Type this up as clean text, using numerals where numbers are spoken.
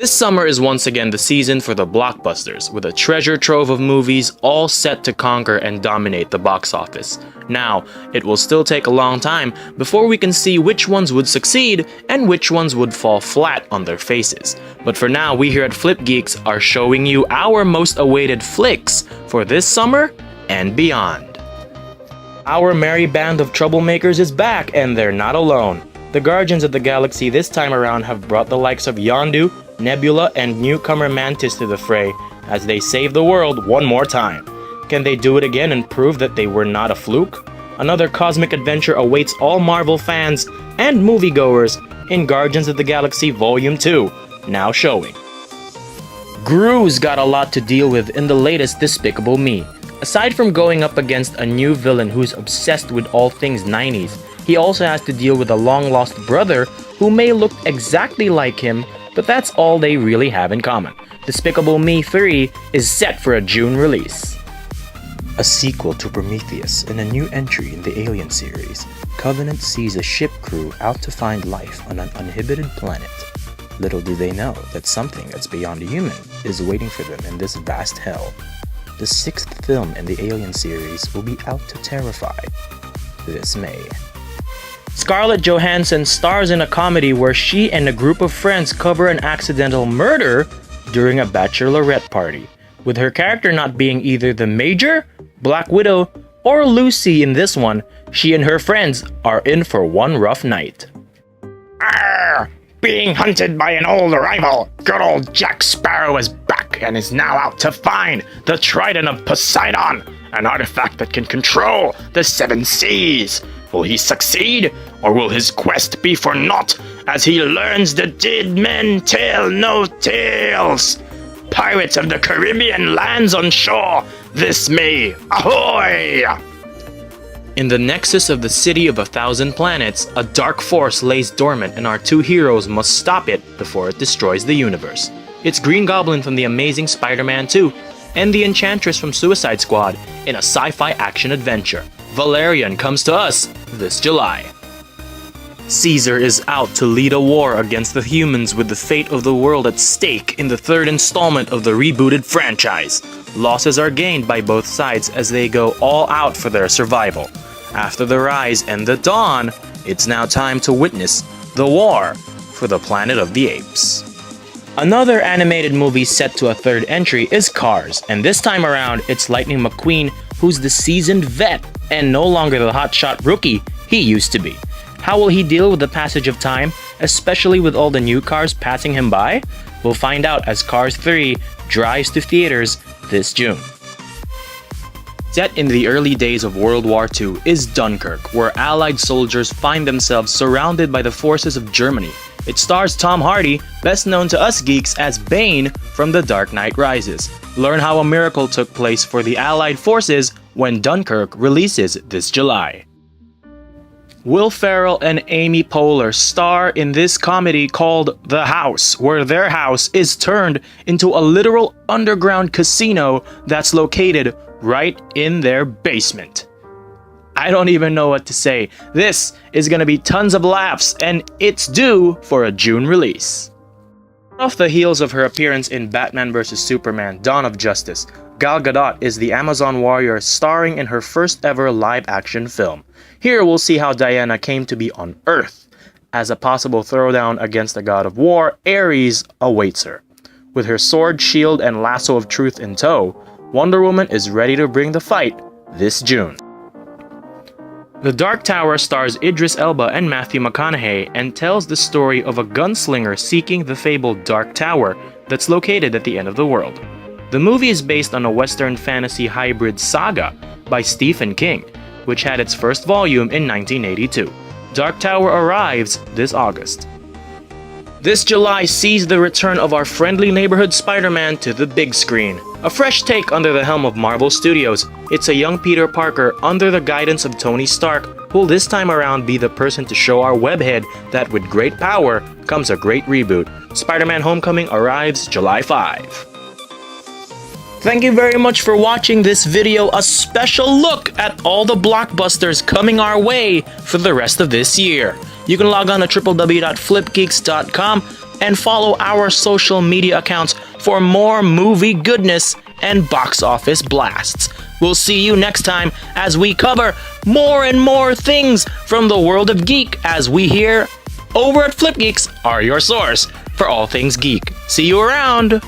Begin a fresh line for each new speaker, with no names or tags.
This summer is once again the season for the blockbusters, with a treasure trove of movies all set to conquer and dominate the box office. Now, it will still take a long time before we can see which ones would succeed and which ones would fall flat on their faces. But for now, we here at FlipGeeks are showing you our most awaited flicks for this summer and beyond. Our merry band of troublemakers is back, and they're not alone. The Guardians of the Galaxy this time around have brought the likes of Yondu, Nebula, and newcomer Mantis to the fray as they save the world one more time. Can they do it again and prove that they were not a fluke? Another cosmic adventure awaits all Marvel fans and moviegoers in Guardians of the Galaxy Volume 2, now showing. Gru's got a lot to deal with in the latest Despicable Me. Aside from going up against a new villain who's obsessed with all things 90s, he also has to deal with a long-lost brother who may look exactly like him, but that's all they really have in common. Despicable Me 3 is set for a June release.
A sequel to Prometheus and a new entry in the Alien series, Covenant sees a ship crew out to find life on an uninhabited planet. Little do they know that something that's beyond human is waiting for them in this vast hell. The 6th film in the Alien series will be out to terrify this May.
Scarlett Johansson stars in a comedy where she and a group of friends cover an accidental murder during a bachelorette party, with her character not being either the Major, Black Widow, or Lucy in this one. She and her friends are in for one rough night.
Arr! Being hunted by an old rival, good old Jack Sparrow is back and is now out to find the Trident of Poseidon, an artifact that can control the 7 seas. Will he succeed, or will his quest be for naught as he learns the dead men tell no tales? Pirates of the Caribbean lands on shore this May. Ahoy!
In the nexus of the City of 1,000 Planets, a dark force lays dormant and our two heroes must stop it before it destroys the universe. It's Green Goblin from The Amazing Spider-Man 2 and the Enchantress from Suicide Squad in a sci-fi action adventure. Valerian comes to us this July. Caesar is out to lead a war against the humans with the fate of the world at stake in the 3rd installment of the rebooted franchise. Losses are gained by both sides as they go all out for their survival. After the rise and the dawn, it's now time to witness the war for the Planet of the Apes. Another animated movie set to a 3rd entry is Cars, and this time around it's Lightning McQueen who's the seasoned vet and no longer the hotshot rookie he used to be. How will he deal with the passage of time, especially with all the new cars passing him by? We'll find out as Cars 3 drives to theaters this June. Set in the early days of World War II is Dunkirk, where Allied soldiers find themselves surrounded by the forces of Germany. It stars Tom Hardy, best known to us geeks as Bane from The Dark Knight Rises. Learn how a miracle took place for the Allied forces when Dunkirk releases this July. Will Ferrell and Amy Poehler star in this comedy called The House, where their house is turned into a literal underground casino that's located right in their basement. I don't even know what to say. This is gonna be tons of laughs, and it's due for a June release. Off the heels of her appearance in Batman vs Superman: Dawn of Justice, Gal Gadot is the Amazon warrior starring in her first ever live-action film. Here we'll see how Diana came to be on Earth, as a possible throwdown against the god of war, Ares, awaits her. With her sword, shield, and lasso of truth in tow, Wonder Woman is ready to bring the fight this June. The Dark Tower stars Idris Elba and Matthew McConaughey and tells the story of a gunslinger seeking the fabled Dark Tower that's located at the end of the world. The movie is based on a Western fantasy hybrid saga by Stephen King, which had its first volume in 1982. Dark Tower arrives this August. This July sees the return of our friendly neighborhood Spider-Man to the big screen. A fresh take under the helm of Marvel Studios. It's a young Peter Parker under the guidance of Tony Stark, who'll this time around be the person to show our webhead that with great power comes a great reboot. Spider-Man Homecoming arrives July 5. Thank you very much for watching this video, a special look at all the blockbusters coming our way for the rest of this year. You can log on to www.flipgeeks.com and follow our social media accounts for more movie goodness and box office blasts. We'll see you next time as we cover more and more things from the world of geek, as we here over at FlipGeeks are your source for all things geek. See you around!